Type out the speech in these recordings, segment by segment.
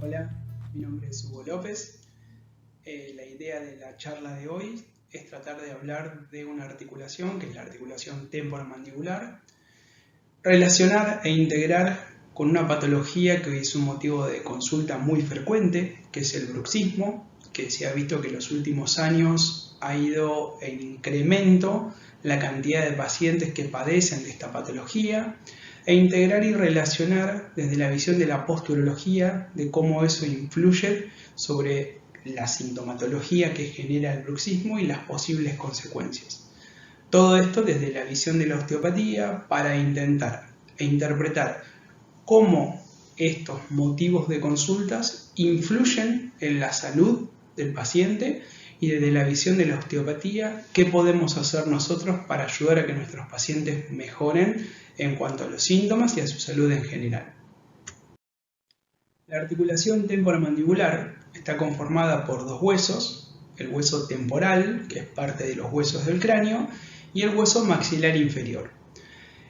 Hola, mi nombre es Hugo López. La idea de la charla de hoy es tratar de hablar de una articulación, que es la articulación temporomandibular, relacionar e integrar con una patología que es un motivo de consulta muy frecuente, que es el bruxismo, que se ha visto que en los últimos años ha ido en incremento la cantidad de pacientes que padecen de esta patología, e integrar y relacionar desde la visión de la posturología de cómo eso influye sobre la sintomatología que genera el bruxismo y las posibles consecuencias. Todo esto desde la visión de la osteopatía para intentar e interpretar cómo estos motivos de consultas influyen en la salud del paciente y desde la visión de la osteopatía, qué podemos hacer nosotros para ayudar a que nuestros pacientes mejoren en cuanto a los síntomas y a su salud en general. La articulación temporomandibular está conformada por dos huesos, el hueso temporal, que es parte de los huesos del cráneo, y el hueso maxilar inferior.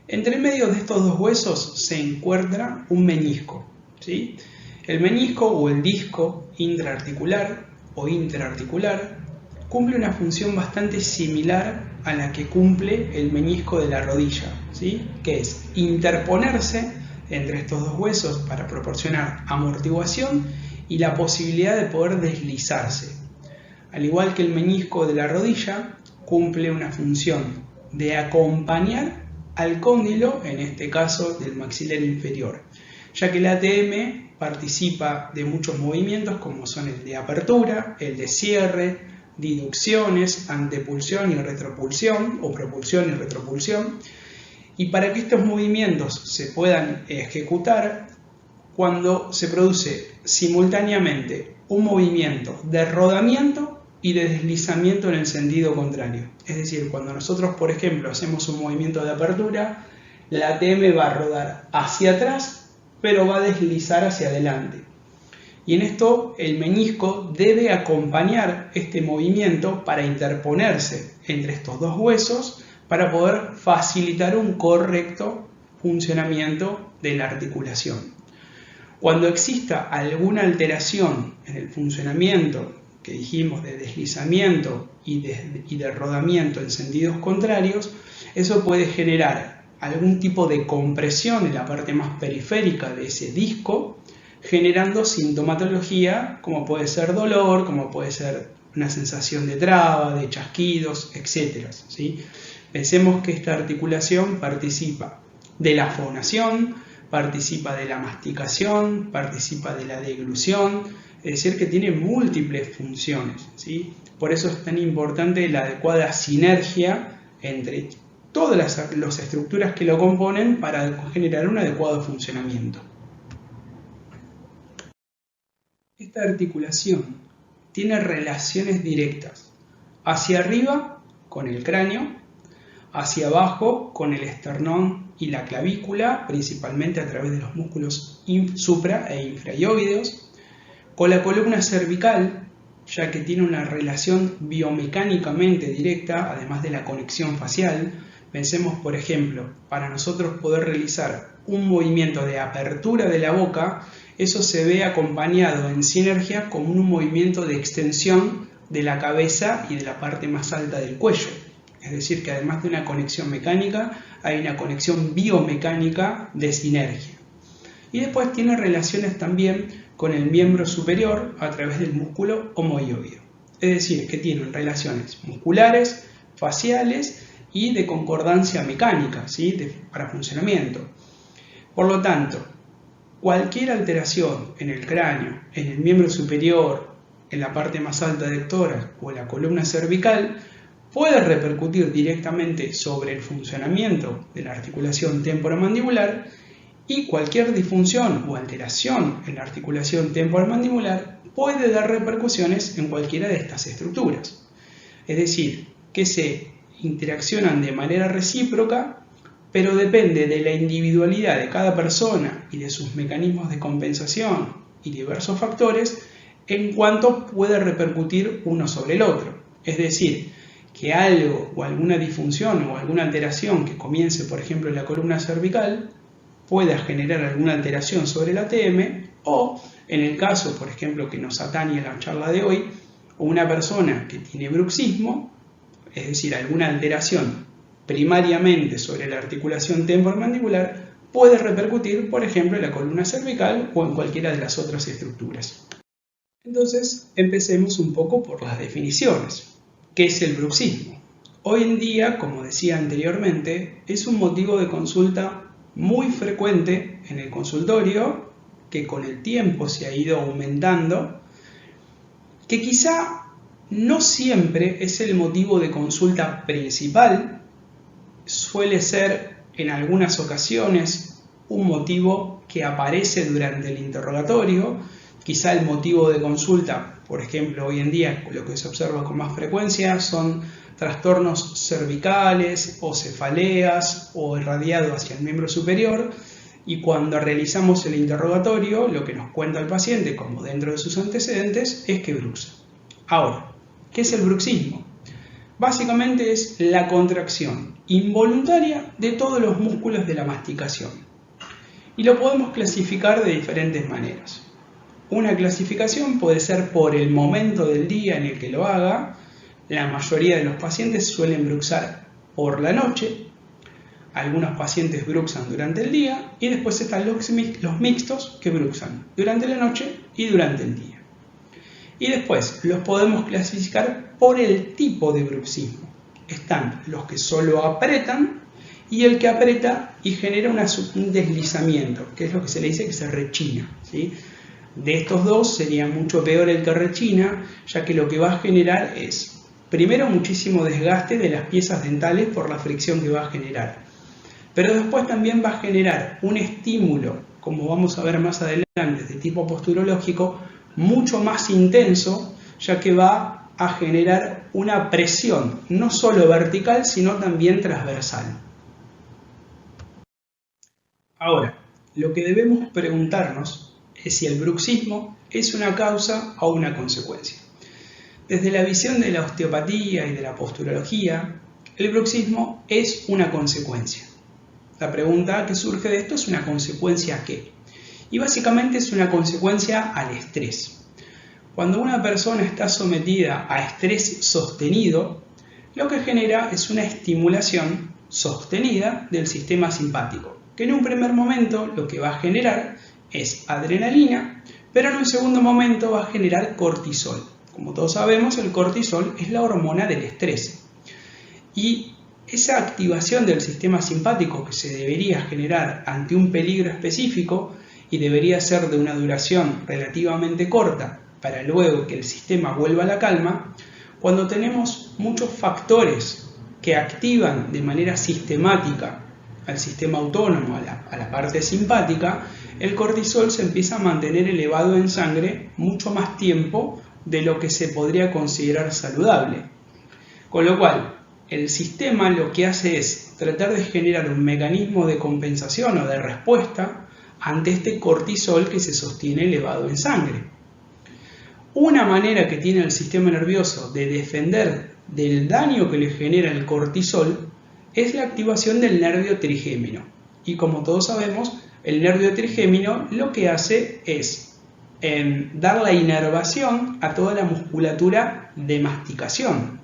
Entre medio de estos dos huesos se encuentra un menisco, ¿sí? El menisco o el disco intraarticular o interarticular cumple una función bastante similar a la que cumple el menisco de la rodilla, ¿sí? Que es interponerse entre estos dos huesos para proporcionar amortiguación y la posibilidad de poder deslizarse. Al igual que el menisco de la rodilla, cumple una función de acompañar al cóndilo, en este caso del maxilar inferior, ya que el ATM participa de muchos movimientos como son el de apertura, el de cierre, diducciones, antepulsión y retropulsión o propulsión y retropulsión, y para que estos movimientos se puedan ejecutar, cuando se produce simultáneamente un movimiento de rodamiento y de deslizamiento en el sentido contrario. Es decir, cuando nosotros, por ejemplo, hacemos un movimiento de apertura, la ATM va a rodar hacia atrás, pero va a deslizar hacia adelante. Y en esto el menisco debe acompañar este movimiento para interponerse entre estos dos huesos para poder facilitar un correcto funcionamiento de la articulación. Cuando exista alguna alteración en el funcionamiento que dijimos de deslizamiento y de rodamiento en sentidos contrarios, eso puede generar algún tipo de compresión en la parte más periférica de ese disco, generando sintomatología como puede ser dolor, como puede ser una sensación de traba, de chasquidos, etc. ¿sí? Pensemos que esta articulación participa de la fonación, participa de la masticación, participa de la deglución, es decir, que tiene múltiples funciones, ¿sí? Por eso es tan importante la adecuada sinergia entre todas las estructuras que lo componen para generar un adecuado funcionamiento. Esta articulación tiene relaciones directas hacia arriba con el cráneo, hacia abajo con el esternón y la clavícula, principalmente a través de los músculos supra e infraioideos, con la columna cervical, ya que tiene una relación biomecánicamente directa, además de la conexión facial. Pensemos, por ejemplo, para nosotros poder realizar un movimiento de apertura de la boca, eso se ve acompañado en sinergia con un movimiento de extensión de la cabeza y de la parte más alta del cuello. Es decir, que además de una conexión mecánica, hay una conexión biomecánica de sinergia. Y después tiene relaciones también con el miembro superior a través del músculo omohioideo. Es decir, que tienen relaciones musculares, faciales y de concordancia mecánica, ¿sí? Para funcionamiento. Por lo tanto, cualquier alteración en el cráneo, en el miembro superior, en la parte más alta del tórax o en la columna cervical puede repercutir directamente sobre el funcionamiento de la articulación temporomandibular, y cualquier disfunción o alteración en la articulación temporomandibular puede dar repercusiones en cualquiera de estas estructuras. Es decir, que se interaccionan de manera recíproca, pero depende de la individualidad de cada persona y de sus mecanismos de compensación y diversos factores en cuanto puede repercutir uno sobre el otro. Es decir, que algo o alguna disfunción o alguna alteración que comience, por ejemplo, en la columna cervical pueda generar alguna alteración sobre el ATM, o En el caso, por ejemplo, que nos atañe la charla de hoy, una persona que tiene bruxismo, es decir, alguna alteración primariamente sobre la articulación temporomandibular, puede repercutir, por ejemplo, en la columna cervical o en cualquiera de las otras estructuras. Entonces, empecemos un poco por las definiciones. ¿Qué es el bruxismo? Hoy en día, como decía anteriormente, es un motivo de consulta muy frecuente en el consultorio, que con el tiempo se ha ido aumentando, que quizá no siempre es el motivo de consulta principal, suele ser en algunas ocasiones un motivo que aparece durante el interrogatorio. Quizá el motivo de consulta, por ejemplo, hoy en día lo que se observa con más frecuencia son trastornos cervicales o cefaleas o irradiado hacia el miembro superior, y cuando realizamos el interrogatorio lo que nos cuenta el paciente, como dentro de sus antecedentes, es que bruxa. Ahora, ¿qué es el bruxismo? Básicamente es la contracción involuntaria de todos los músculos de la masticación, y lo podemos clasificar de diferentes maneras. Una clasificación puede ser por el momento del día en el que lo haga. La mayoría de los pacientes suelen bruxar por la noche, algunos pacientes bruxan durante el día y después están los mixtos que bruxan durante la noche y durante el día. Y después los podemos clasificar por el tipo de bruxismo. Están los que solo apretan y el que aprieta y genera un deslizamiento, que es lo que se le dice que se rechina, ¿sí? De estos dos sería mucho peor el que rechina, ya que lo que va a generar es, primero, muchísimo desgaste de las piezas dentales por la fricción que va a generar. Pero después también va a generar un estímulo, como vamos a ver más adelante, de tipo posturológico, mucho más intenso, ya que va a generar una presión, no solo vertical, sino también transversal. Ahora, lo que debemos preguntarnos es si el bruxismo es una causa o una consecuencia. Desde la visión de la osteopatía y de la posturología, el bruxismo es una consecuencia. La pregunta que surge de esto es ¿una consecuencia a qué? Y básicamente es una consecuencia al estrés. Cuando una persona está sometida a estrés sostenido, lo que genera es una estimulación sostenida del sistema simpático, que en un primer momento lo que va a generar es adrenalina, pero en un segundo momento va a generar cortisol. Como todos sabemos, el cortisol es la hormona del estrés. Y esa activación del sistema simpático que se debería generar ante un peligro específico y debería ser de una duración relativamente corta para luego que el sistema vuelva a la calma, cuando tenemos muchos factores que activan de manera sistemática al sistema autónomo, a la parte simpática, el cortisol se empieza a mantener elevado en sangre mucho más tiempo de lo que se podría considerar saludable. Con lo cual, el sistema lo que hace es tratar de generar un mecanismo de compensación o de respuesta ante este cortisol que se sostiene elevado en sangre. Una manera que tiene el sistema nervioso de defender del daño que le genera el cortisol es la activación del nervio trigémino. Y como todos sabemos, el nervio trigémino lo que hace es dar la inervación a toda la musculatura de masticación.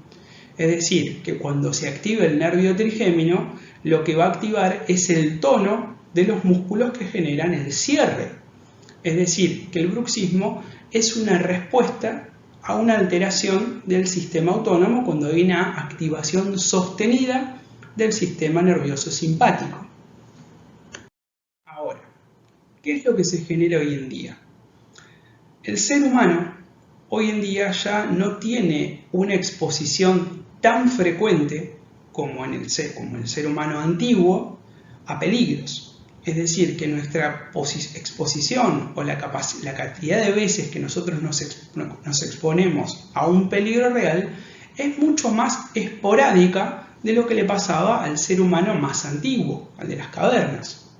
Es decir, que cuando se activa el nervio trigémino, lo que va a activar es el tono de los músculos que generan el cierre. Es decir, que el bruxismo es una respuesta a una alteración del sistema autónomo cuando hay una activación sostenida del sistema nervioso simpático. Ahora, ¿qué es lo que se genera hoy en día? El ser humano hoy en día ya no tiene una exposición tan frecuente como el ser humano antiguo a peligros. Es decir, que nuestra exposición o la cantidad de veces que nosotros nos exponemos a un peligro real es mucho más esporádica de lo que le pasaba al ser humano más antiguo, al de las cavernas.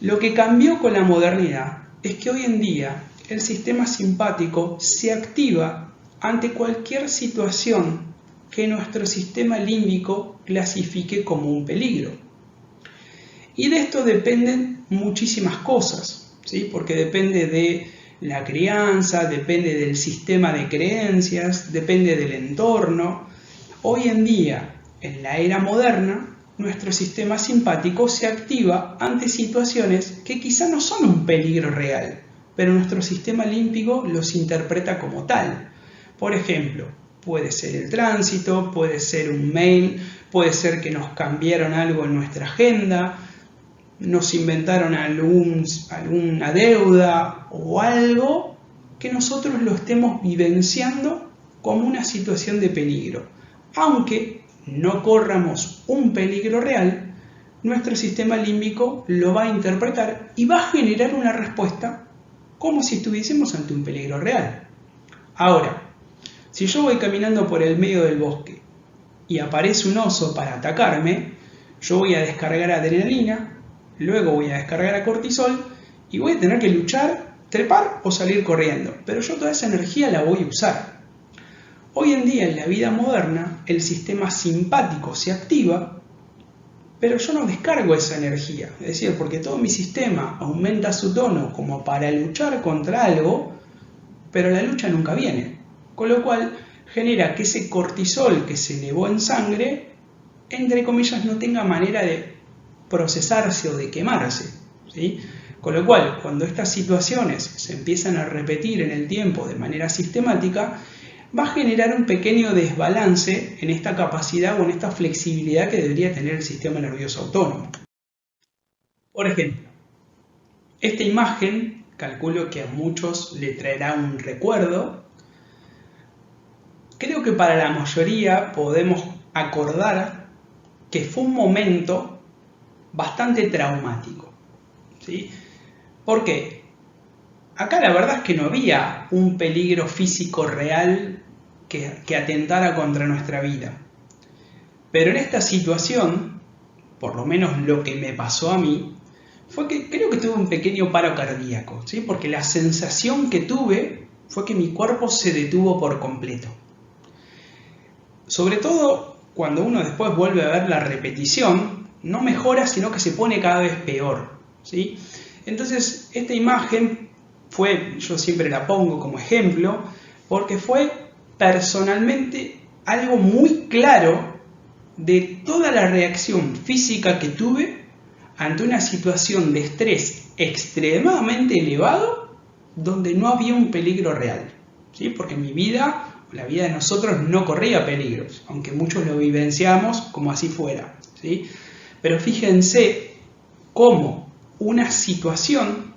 Lo que cambió con la modernidad es que hoy en día el sistema simpático se activa ante cualquier situación que nuestro sistema límbico clasifique como un peligro. Y de esto dependen muchísimas cosas, ¿sí? Porque depende de la crianza, depende del sistema de creencias, depende del entorno. Hoy en día, en la era moderna, nuestro sistema simpático se activa ante situaciones que quizá no son un peligro real, pero nuestro sistema límbico los interpreta como tal. Por ejemplo, puede ser el tránsito, puede ser un mail, puede ser que nos cambiaron algo en nuestra agenda, nos inventaron alguna deuda o algo que nosotros lo estemos vivenciando como una situación de peligro. Aunque no corramos un peligro real, nuestro sistema límbico lo va a interpretar y va a generar una respuesta como si estuviésemos ante un peligro real. Ahora, si yo voy caminando por el medio del bosque y aparece un oso para atacarme, yo voy a descargar adrenalina, luego voy a descargar a cortisol y voy a tener que luchar, trepar o salir corriendo. Pero yo toda esa energía la voy a usar. Hoy en día en la vida moderna el sistema simpático se activa, pero yo no descargo esa energía. Es decir, porque todo mi sistema aumenta su tono como para luchar contra algo, pero la lucha nunca viene. Con lo cual genera que ese cortisol que se elevó en sangre, entre comillas, no tenga manera de procesarse o de quemarse, ¿sí? Con lo cual, cuando estas situaciones se empiezan a repetir en el tiempo de manera sistemática, va a generar un pequeño desbalance en esta capacidad o en esta flexibilidad que debería tener el sistema nervioso autónomo. Por ejemplo, esta imagen, calculo que a muchos le traerá un recuerdo. Creo que para la mayoría podemos acordar que fue un momento bastante traumático, ¿sí? ¿Por qué? Acá la verdad es que no había un peligro físico real que atentara contra nuestra vida. Pero en esta situación, por lo menos lo que me pasó a mí, fue que creo que tuve un pequeño paro cardíaco, ¿sí? Porque la sensación que tuve fue que mi cuerpo se detuvo por completo. Sobre todo cuando uno después vuelve a ver la repetición, no mejora, sino que se pone cada vez peor, ¿sí? Entonces, esta imagen yo siempre la pongo como ejemplo, porque fue personalmente algo muy claro de toda la reacción física que tuve ante una situación de estrés extremadamente elevado, donde no había un peligro real, ¿sí? Porque en mi vida, la vida de nosotros no corría peligros, aunque muchos lo vivenciamos como así fuera, ¿sí? Pero fíjense cómo una situación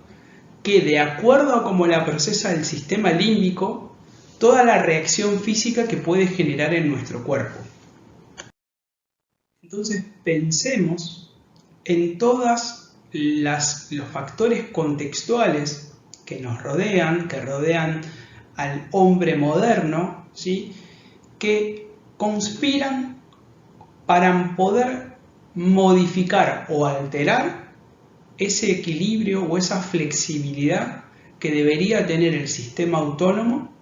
que, de acuerdo a cómo la procesa el sistema límbico, toda la reacción física que puede generar en nuestro cuerpo. Entonces pensemos en todos los factores contextuales que nos rodean, que rodean al hombre moderno, ¿sí? Que conspiran para poder modificar o alterar ese equilibrio o esa flexibilidad que debería tener el sistema autónomo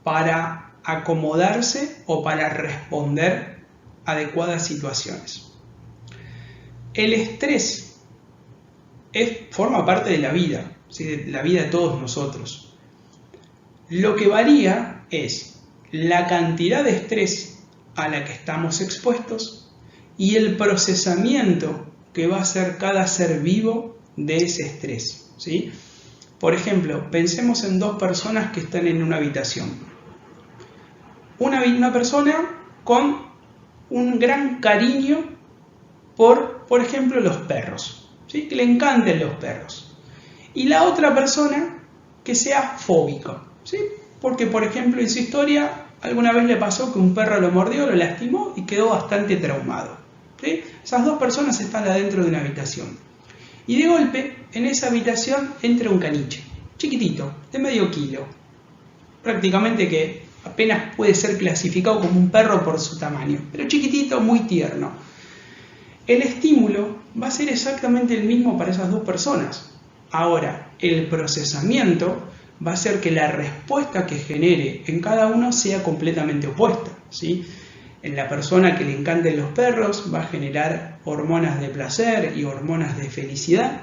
para acomodarse o para responder a adecuadas situaciones. El estrés forma parte de la vida, ¿sí? De la vida de todos nosotros. Lo que varía es la cantidad de estrés a la que estamos expuestos y el procesamiento que va a hacer cada ser vivo de ese estrés, ¿sí? Por ejemplo, pensemos en dos personas que están en una habitación. Una persona con un gran cariño por ejemplo, los perros, ¿sí? Que le encanten los perros. Y la otra persona que sea fóbico, ¿sí? Porque, por ejemplo, en su historia alguna vez le pasó que un perro lo mordió, lo lastimó y quedó bastante traumado, ¿sí? Esas dos personas están adentro de una habitación. Y de golpe, en esa habitación entra un caniche, chiquitito, de medio kilo. Prácticamente que apenas puede ser clasificado como un perro por su tamaño, pero chiquitito, muy tierno. El estímulo va a ser exactamente el mismo para esas dos personas. Ahora, el procesamiento va a hacer que la respuesta que genere en cada uno sea completamente opuesta, ¿sí? En la persona que le encanten los perros va a generar hormonas de placer y hormonas de felicidad.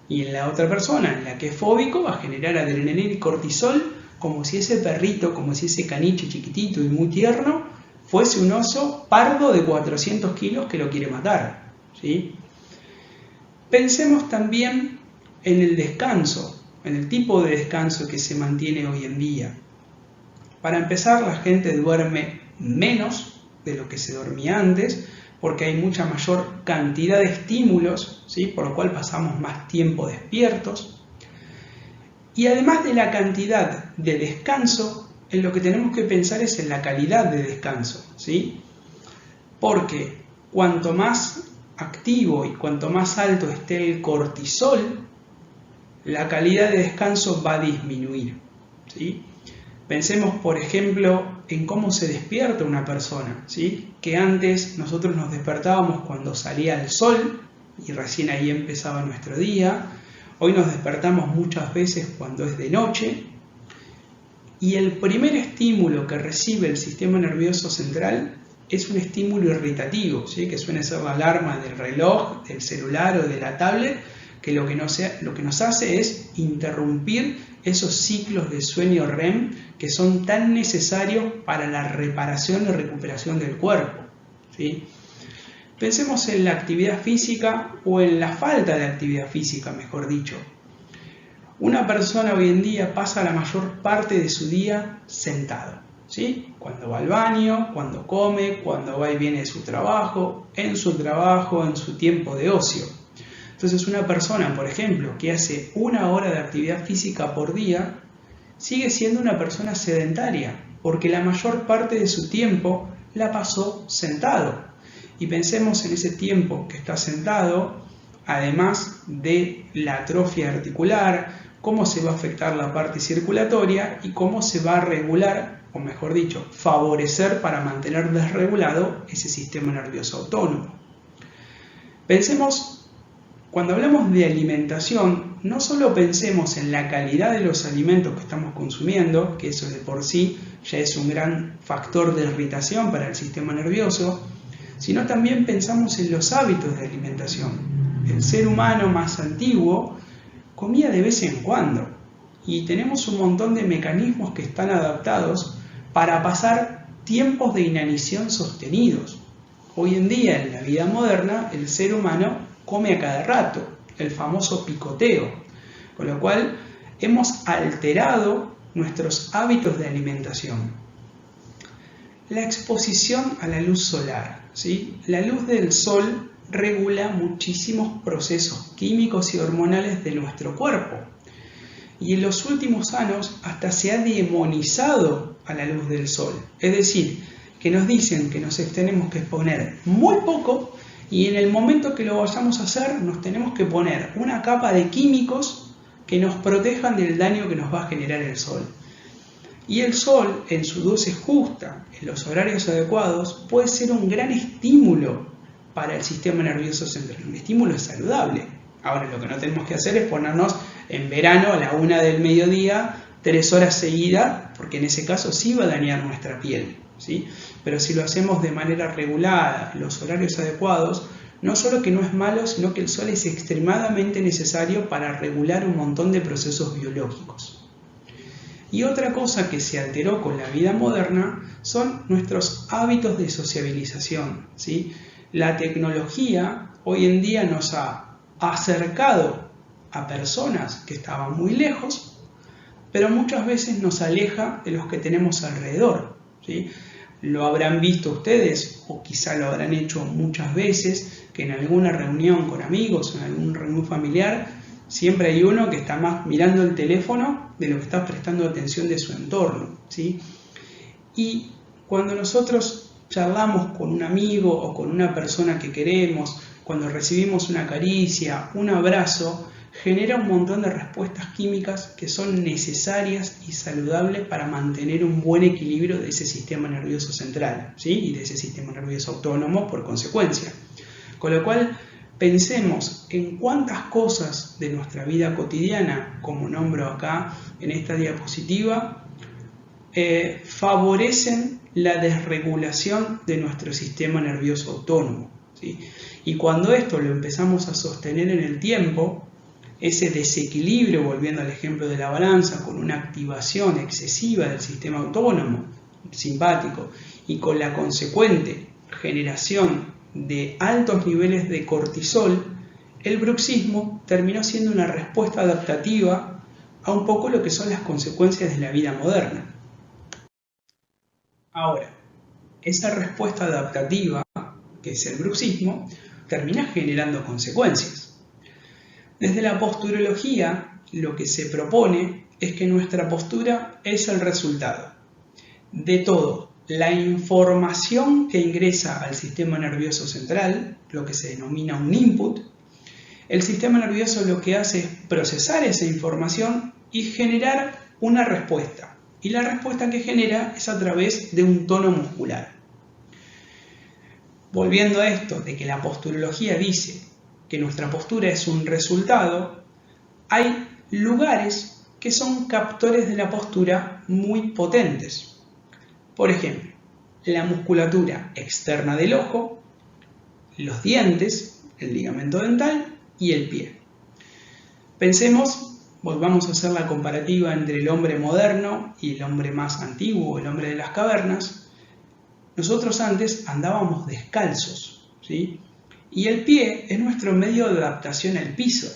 Y en la otra persona, en la que es fóbico, va a generar adrenalina y cortisol como si ese perrito, como si ese caniche chiquitito y muy tierno, fuese un oso pardo de 400 kilos que lo quiere matar, ¿sí? Pensemos también en el descanso, en el tipo de descanso que se mantiene hoy en día. Para empezar, la gente duerme menos de lo que se dormía antes, porque hay mucha mayor cantidad de estímulos, ¿sí? Por lo cual pasamos más tiempo despiertos. Y además de la cantidad de descanso, en lo que tenemos que pensar es en la calidad de descanso, ¿sí? Porque cuanto más activo y cuanto más alto esté el cortisol, la calidad de descanso va a disminuir, ¿sí? Pensemos, por ejemplo, en cómo se despierta una persona, ¿sí? Que antes nosotros nos despertábamos cuando salía el sol y recién ahí empezaba nuestro día. Hoy nos despertamos muchas veces cuando es de noche. Y el primer estímulo que recibe el sistema nervioso central es un estímulo irritativo, ¿sí? Que suele ser la alarma del reloj, del celular o de la tablet, que lo que nos hace es interrumpir esos ciclos de sueño REM que son tan necesarios para la reparación y recuperación del cuerpo, ¿sí? Pensemos en la actividad física o en la falta de actividad física, mejor dicho. Una persona hoy en día pasa la mayor parte de su día sentado, ¿sí? Cuando va al baño, cuando come, cuando va y viene de su trabajo, en su tiempo de ocio. Entonces una persona, por ejemplo, que hace 1 hora de actividad física por día, sigue siendo una persona sedentaria, porque la mayor parte de su tiempo la pasó sentado. Y pensemos en ese tiempo que está sentado, además de la atrofia articular, cómo se va a afectar la parte circulatoria y cómo se va a regular, o mejor dicho, favorecer para mantener desregulado ese sistema nervioso autónomo. Pensemos, cuando hablamos de alimentación, no solo pensemos en la calidad de los alimentos que estamos consumiendo, que eso de por sí ya es un gran factor de irritación para el sistema nervioso, sino también pensamos en los hábitos de alimentación. El ser humano más antiguo comía de vez en cuando y tenemos un montón de mecanismos que están adaptados para pasar tiempos de inanición sostenidos. Hoy en día, en la vida moderna, el ser humano come a cada rato, el famoso picoteo, con lo cual hemos alterado nuestros hábitos de alimentación. La exposición a la luz solar, ¿sí? La luz del sol regula muchísimos procesos químicos y hormonales de nuestro cuerpo. Y en los últimos años hasta se ha demonizado a la luz del sol. Es decir, que nos dicen que nos tenemos que exponer muy poco y en el momento que lo vayamos a hacer nos tenemos que poner una capa de químicos que nos protejan del daño que nos va a generar el sol. Y el sol, en su dosis justa, en los horarios adecuados, puede ser un gran estímulo para el sistema nervioso central, un estímulo saludable. Ahora, lo que no tenemos que hacer es ponernos en verano a la 1 del mediodía, 3 horas seguidas, porque en ese caso sí va a dañar nuestra piel, ¿sí? Pero si lo hacemos de manera regulada, en los horarios adecuados, no solo que no es malo, sino que el sol es extremadamente necesario para regular un montón de procesos biológicos. Y otra cosa que se alteró con la vida moderna son nuestros hábitos de sociabilización, ¿sí? La tecnología hoy en día nos ha acercado a personas que estaban muy lejos, pero muchas veces nos aleja de los que tenemos alrededor, ¿sí? Lo habrán visto ustedes, o quizá lo habrán hecho muchas veces, que en alguna reunión con amigos, en alguna reunión familiar, siempre hay uno que está más mirando el teléfono de lo que está prestando atención de su entorno, ¿sí? Y cuando nosotros charlamos con un amigo o con una persona que queremos, cuando recibimos una caricia, un abrazo, genera un montón de respuestas químicas que son necesarias y saludables para mantener un buen equilibrio de ese sistema nervioso central, ¿sí? Y de ese sistema nervioso autónomo por consecuencia. Con lo cual, pensemos en cuántas cosas de nuestra vida cotidiana, como nombro acá en esta diapositiva, favorecen la desregulación de nuestro sistema nervioso autónomo, ¿sí? Y cuando esto lo empezamos a sostener en el tiempo, ese desequilibrio, volviendo al ejemplo de la balanza, con una activación excesiva del sistema autónomo, simpático, y con la consecuente generación de altos niveles de cortisol, el bruxismo terminó siendo una respuesta adaptativa a un poco lo que son las consecuencias de la vida moderna. Ahora, esa respuesta adaptativa, que es el bruxismo, termina generando consecuencias. Desde la posturología, lo que se propone es que nuestra postura es el resultado de todo. La información que ingresa al sistema nervioso central, lo que se denomina un input, el sistema nervioso lo que hace es procesar esa información y generar una respuesta. Y la respuesta que genera es a través de un tono muscular. Volviendo a esto de que la posturología dice que nuestra postura es un resultado, hay lugares que son captores de la postura muy potentes. Por ejemplo, la musculatura externa del ojo, los dientes, el ligamento dental y el pie. Pensemos, volvamos a hacer la comparativa entre el hombre moderno y el hombre más antiguo, el hombre de las cavernas. Nosotros antes andábamos descalzos, ¿sí? Y el pie es nuestro medio de adaptación al piso.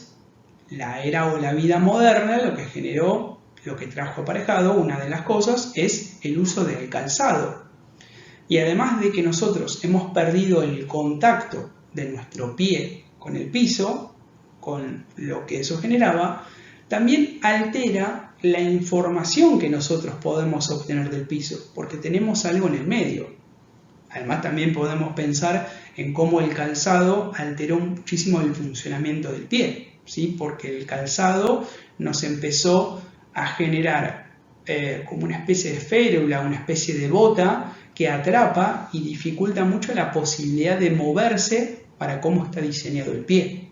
La era o la vida moderna lo que generó, lo que trajo aparejado, una de las cosas es el uso del calzado. Y además de que nosotros hemos perdido el contacto de nuestro pie con el piso, con lo que eso generaba, también altera la información que nosotros podemos obtener del piso, porque tenemos algo en el medio. Además también podemos pensar en cómo el calzado alteró muchísimo el funcionamiento del pie, ¿sí? Porque el calzado nos empezó a generar como una especie de férula, una especie de bota que atrapa y dificulta mucho la posibilidad de moverse para cómo está diseñado el pie.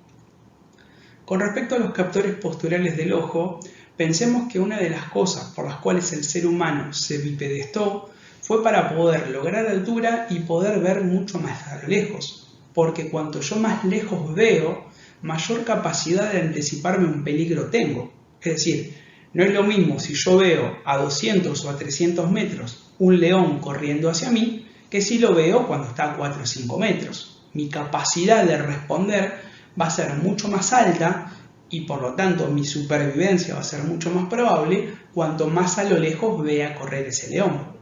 Con respecto a los captores posturales del ojo, pensemos que una de las cosas por las cuales el ser humano se bipedestó fue para poder lograr altura y poder ver mucho más a lo lejos, porque cuanto yo más lejos veo, mayor capacidad de anticiparme un peligro tengo. Es decir, no es lo mismo si yo veo a 200 o a 300 metros un león corriendo hacia mí, que si lo veo cuando está a 4 o 5 metros. Mi capacidad de responder va a ser mucho más alta y por lo tanto mi supervivencia va a ser mucho más probable cuanto más a lo lejos vea correr ese león.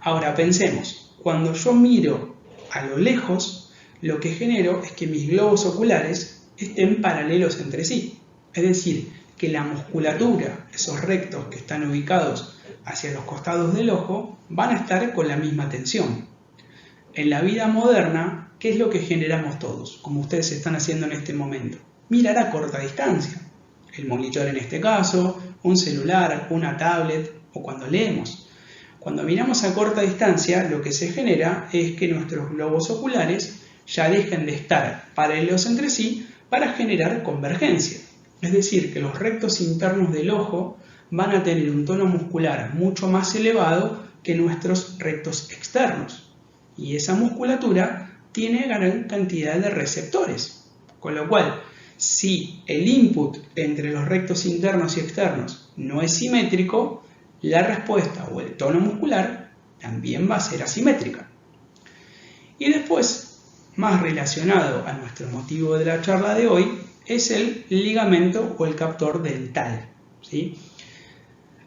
Ahora pensemos, cuando yo miro a lo lejos, lo que genero es que mis globos oculares estén paralelos entre sí. Es decir, que la musculatura, esos rectos que están ubicados hacia los costados del ojo, van a estar con la misma tensión. En la vida moderna, ¿qué es lo que generamos todos? Como ustedes están haciendo en este momento. Mirar a corta distancia. El monitor en este caso, un celular, una tablet o cuando leemos. Cuando miramos a corta distancia, lo que se genera es que nuestros globos oculares ya dejen de estar paralelos entre sí para generar convergencia. Es decir, que los rectos internos del ojo van a tener un tono muscular mucho más elevado que nuestros rectos externos. Y esa musculatura tiene gran cantidad de receptores. Con lo cual, si el input entre los rectos internos y externos no es simétrico, la respuesta o el tono muscular también va a ser asimétrica. Y después, más relacionado a nuestro motivo de la charla de hoy, es el ligamento o el captor dental, ¿sí?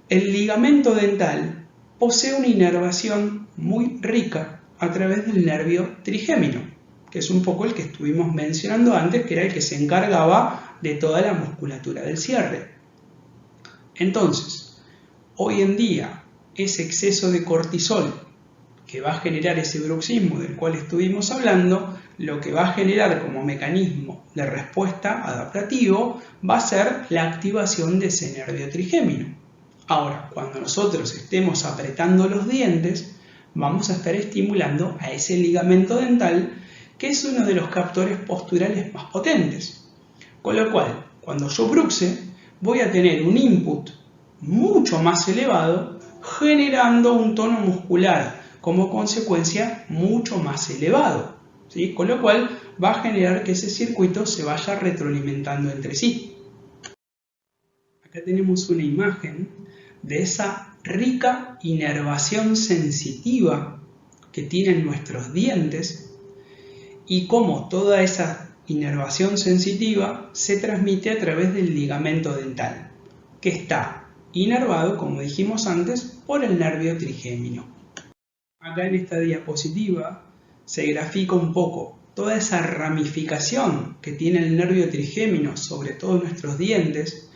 El ligamento dental posee una inervación muy rica a través del nervio trigémino, que es un poco el que estuvimos mencionando antes, que era el que se encargaba de toda la musculatura del cierre. Entonces, hoy en día, ese exceso de cortisol que va a generar ese bruxismo del cual estuvimos hablando, lo que va a generar como mecanismo de respuesta adaptativo va a ser la activación de ese nervio trigémino. Ahora, cuando nosotros estemos apretando los dientes, vamos a estar estimulando a ese ligamento dental, que es uno de los captores posturales más potentes. Con lo cual, cuando yo bruxe, voy a tener un input mucho más elevado, generando un tono muscular como consecuencia mucho más elevado, ¿sí? Con lo cual va a generar que ese circuito se vaya retroalimentando entre sí. Acá tenemos una imagen de esa rica inervación sensitiva que tienen nuestros dientes y cómo toda esa inervación sensitiva se transmite a través del ligamento dental, que está inervado, como dijimos antes, por el nervio trigémino. Acá en esta diapositiva se grafica un poco toda esa ramificación que tiene el nervio trigémino sobre todos nuestros dientes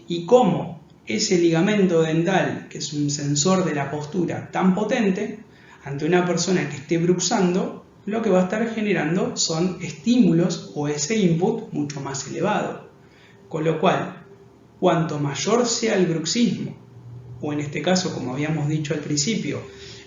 y cómo ese ligamento dental, que es un sensor de la postura tan potente, ante una persona que esté bruxando, lo que va a estar generando son estímulos o ese input mucho más elevado. Con lo cual, cuanto mayor sea el bruxismo, o en este caso, como habíamos dicho al principio,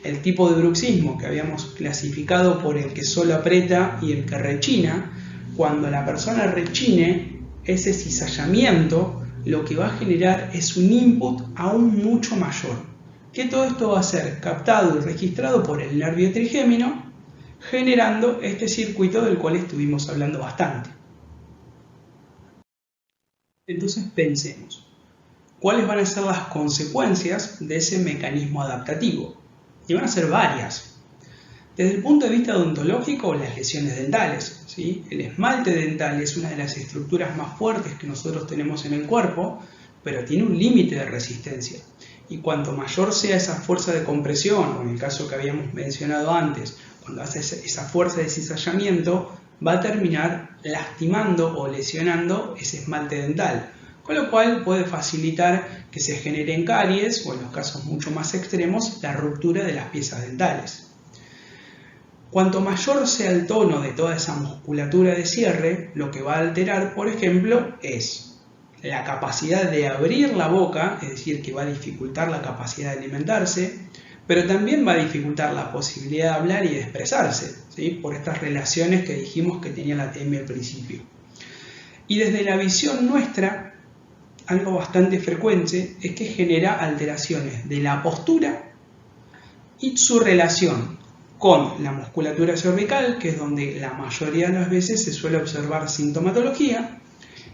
el tipo de bruxismo que habíamos clasificado por el que solo aprieta y el que rechina, cuando la persona rechine, ese cizallamiento lo que va a generar es un input aún mucho mayor, que todo esto va a ser captado y registrado por el nervio trigémino, generando este circuito del cual estuvimos hablando bastante. Entonces pensemos, ¿cuáles van a ser las consecuencias de ese mecanismo adaptativo? Y van a ser varias. Desde el punto de vista odontológico, las lesiones dentales, ¿sí? El esmalte dental es una de las estructuras más fuertes que nosotros tenemos en el cuerpo, pero tiene un límite de resistencia. Y cuanto mayor sea esa fuerza de compresión, o en el caso que habíamos mencionado antes, cuando hace esa fuerza de cizallamiento, va a terminar lastimando o lesionando ese esmalte dental, con lo cual puede facilitar que se generen caries o en los casos mucho más extremos la ruptura de las piezas dentales. Cuanto mayor sea el tono de toda esa musculatura de cierre, lo que va a alterar, por ejemplo, es la capacidad de abrir la boca, es decir, que va a dificultar la capacidad de alimentarse, pero también va a dificultar la posibilidad de hablar y de expresarse, ¿sí? Por estas relaciones que dijimos que tenía la TM al principio. Y desde la visión nuestra, algo bastante frecuente es que genera alteraciones de la postura y su relación con la musculatura cervical, que es donde la mayoría de las veces se suele observar sintomatología,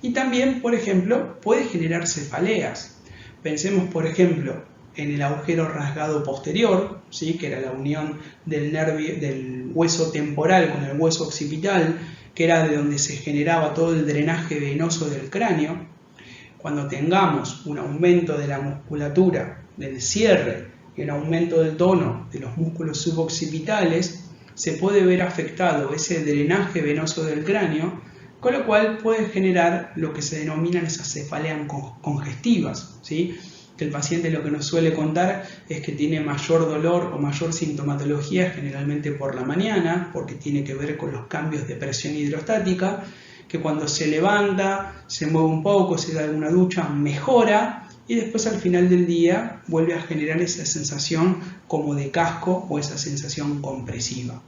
y también, por ejemplo, puede generar cefaleas. Pensemos, por ejemplo, en el agujero rasgado posterior, ¿sí? Que era la unión del hueso temporal con el hueso occipital, que era de donde se generaba todo el drenaje venoso del cráneo. Cuando tengamos un aumento de la musculatura del cierre y un aumento del tono de los músculos suboccipitales, se puede ver afectado ese drenaje venoso del cráneo, con lo cual puede generar lo que se denominan esas cefaleas congestivas, ¿sí? Que el paciente lo que nos suele contar es que tiene mayor dolor o mayor sintomatología generalmente por la mañana, porque tiene que ver con los cambios de presión hidrostática, que cuando se levanta, se mueve un poco, se da alguna ducha, mejora y después al final del día vuelve a generar esa sensación como de casco o esa sensación compresiva.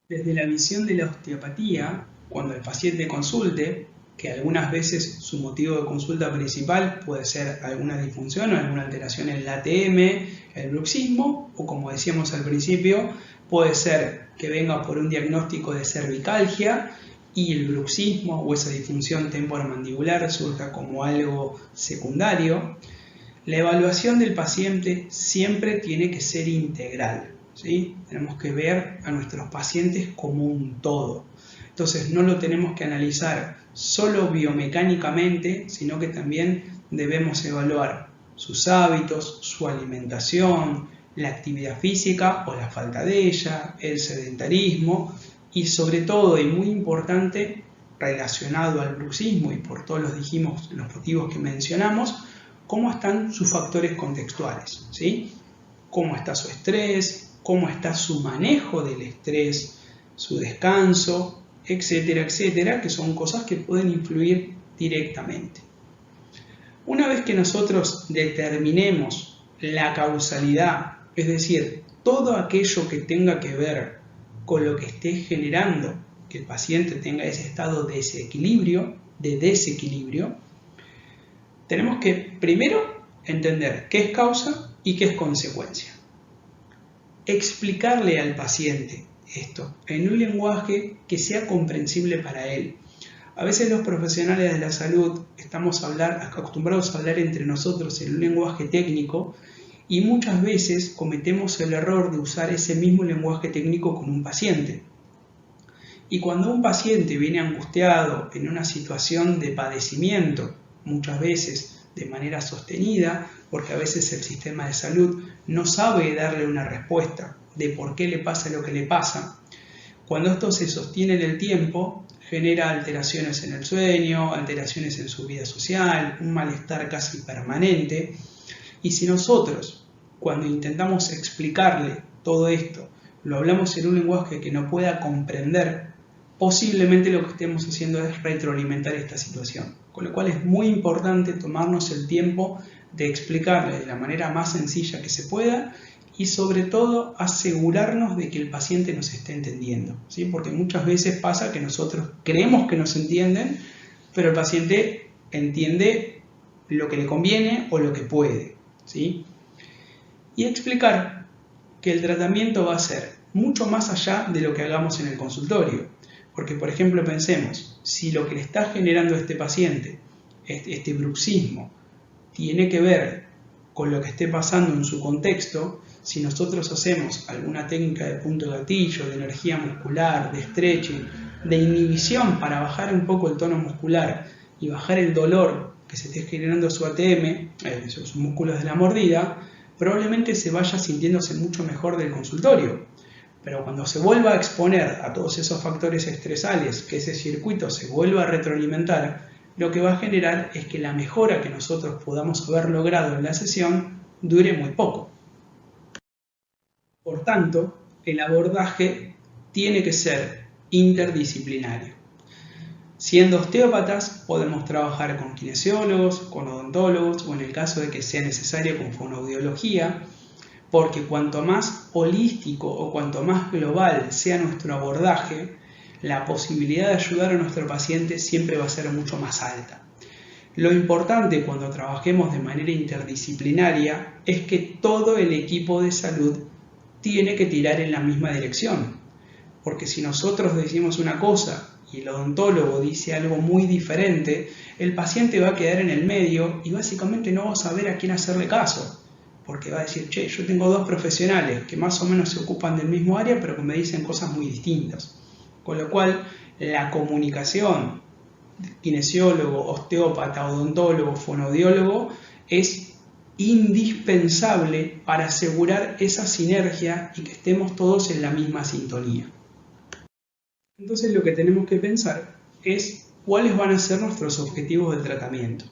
Desde la visión de la osteopatía, cuando el paciente consulte, que algunas veces su motivo de consulta principal puede ser alguna disfunción o alguna alteración en la ATM, el bruxismo, o como decíamos al principio, puede ser que venga por un diagnóstico de cervicalgia y el bruxismo o esa disfunción temporomandibular surja como algo secundario. La evaluación del paciente siempre tiene que ser integral, ¿sí? Tenemos que ver a nuestros pacientes como un todo. Entonces no lo tenemos que analizar solo biomecánicamente, sino que también debemos evaluar sus hábitos, su alimentación, la actividad física o la falta de ella, el sedentarismo y sobre todo, y muy importante, relacionado al bruxismo y por todos los motivos que mencionamos, cómo están sus factores contextuales, ¿sí? Cómo está su estrés, cómo está su manejo del estrés, su descanso, etcétera, etcétera, que son cosas que pueden influir directamente. Una vez que nosotros determinemos la causalidad, es decir, todo aquello que tenga que ver con lo que esté generando que el paciente tenga ese estado de desequilibrio, tenemos que primero entender qué es causa y qué es consecuencia. Explicarle al paciente esto en un lenguaje que sea comprensible para él. A veces los profesionales de la salud estamos acostumbrados a hablar entre nosotros en un lenguaje técnico y muchas veces cometemos el error de usar ese mismo lenguaje técnico con un paciente. Y cuando un paciente viene angustiado en una situación de padecimiento, muchas veces de manera sostenida, porque a veces el sistema de salud no sabe darle una respuesta de por qué le pasa lo que le pasa, cuando esto se sostiene en el tiempo, genera alteraciones en el sueño, alteraciones en su vida social, un malestar casi permanente. Y si nosotros, cuando intentamos explicarle todo esto, lo hablamos en un lenguaje que no pueda comprender, posiblemente lo que estemos haciendo es retroalimentar esta situación. Con lo cual es muy importante tomarnos el tiempo de explicarle de la manera más sencilla que se pueda y sobre todo asegurarnos de que el paciente nos esté entendiendo, ¿sí? Porque muchas veces pasa que nosotros creemos que nos entienden, pero el paciente entiende lo que le conviene o lo que puede, ¿sí? Y explicar que el tratamiento va a ser mucho más allá de lo que hagamos en el consultorio. Porque, por ejemplo, pensemos, si lo que le está generando a este paciente, este bruxismo, tiene que ver con lo que esté pasando en su contexto, si nosotros hacemos alguna técnica de punto gatillo, de energía muscular, de stretching, de inhibición para bajar un poco el tono muscular y bajar el dolor que se esté generando su ATM, sus músculos de la mordida, probablemente se vaya sintiéndose mucho mejor del consultorio. Pero cuando se vuelva a exponer a todos esos factores estresales, que ese circuito se vuelva a retroalimentar, lo que va a generar es que la mejora que nosotros podamos haber logrado en la sesión dure muy poco. Por tanto, el abordaje tiene que ser interdisciplinario. Siendo osteópatas, podemos trabajar con kinesiólogos, con odontólogos o en el caso de que sea necesario con fonoaudiología, porque cuanto más holístico o cuanto más global sea nuestro abordaje, la posibilidad de ayudar a nuestro paciente siempre va a ser mucho más alta. Lo importante cuando trabajemos de manera interdisciplinaria es que todo el equipo de salud tiene que tirar en la misma dirección, porque si nosotros decimos una cosa y el odontólogo dice algo muy diferente, el paciente va a quedar en el medio y básicamente no va a saber a quién hacerle caso. Porque va a decir, che, yo tengo dos profesionales que más o menos se ocupan del mismo área, pero que me dicen cosas muy distintas. Con lo cual, la comunicación kinesiólogo, osteópata, odontólogo, fonoaudiólogo es indispensable para asegurar esa sinergia y que estemos todos en la misma sintonía. Entonces, lo que tenemos que pensar es cuáles van a ser nuestros objetivos de tratamiento.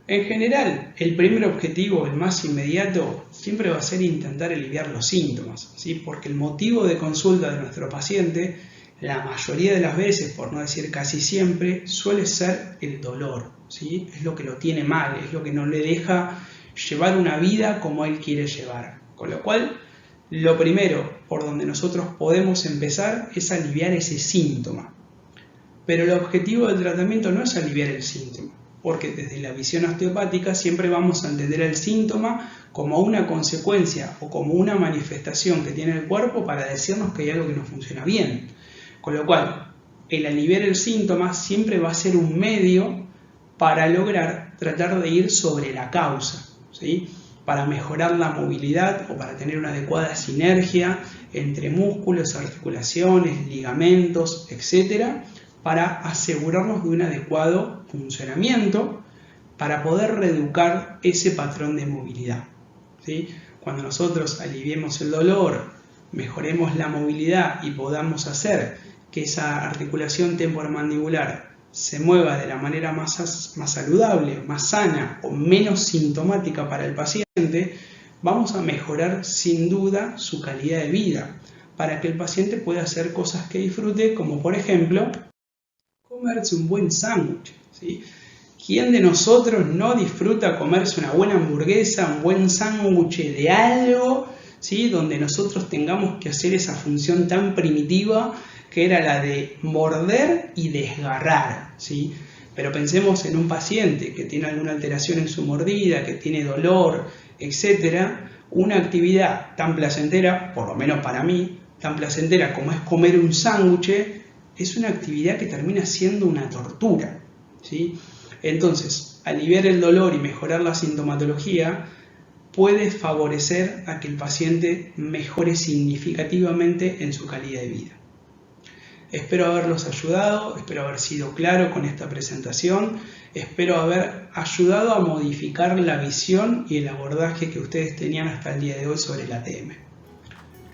En general, el primer objetivo, el más inmediato, siempre va a ser intentar aliviar los síntomas, ¿sí? Porque el motivo de consulta de nuestro paciente, la mayoría de las veces, por no decir casi siempre, suele ser el dolor, ¿sí? Es lo que lo tiene mal, es lo que no le deja llevar una vida como él quiere llevar. Con lo cual, lo primero por donde nosotros podemos empezar es aliviar ese síntoma. Pero el objetivo del tratamiento no es aliviar el síntoma, porque desde la visión osteopática siempre vamos a entender el síntoma como una consecuencia o como una manifestación que tiene el cuerpo para decirnos que hay algo que no funciona bien. Con lo cual, el aliviar el síntoma siempre va a ser un medio para lograr tratar de ir sobre la causa, ¿sí? Para mejorar la movilidad o para tener una adecuada sinergia entre músculos, articulaciones, ligamentos, etc., para asegurarnos de un adecuado funcionamiento para poder reeducar ese patrón de movilidad, ¿sí? Cuando nosotros aliviemos el dolor, mejoremos la movilidad y podamos hacer que esa articulación temporomandibular se mueva de la manera más saludable, más sana o menos sintomática para el paciente, vamos a mejorar sin duda su calidad de vida para que el paciente pueda hacer cosas que disfrute, como por ejemplo comerse un buen sándwich, ¿sí? ¿Quién de nosotros no disfruta comerse una buena hamburguesa, un buen sándwich de algo, ¿sí? Donde nosotros tengamos que hacer esa función tan primitiva que era la de morder y desgarrar, ¿sí? Pero pensemos en un paciente que tiene alguna alteración en su mordida, que tiene dolor, etc. Una actividad tan placentera, por lo menos para mí, tan placentera como es comer un sándwich, es una actividad que termina siendo una tortura, ¿sí? Entonces, aliviar el dolor y mejorar la sintomatología puede favorecer a que el paciente mejore significativamente en su calidad de vida. Espero haberlos ayudado, espero haber sido claro con esta presentación, espero haber ayudado a modificar la visión y el abordaje que ustedes tenían hasta el día de hoy sobre la ATM.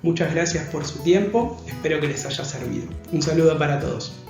Muchas gracias por su tiempo, espero que les haya servido. Un saludo para todos.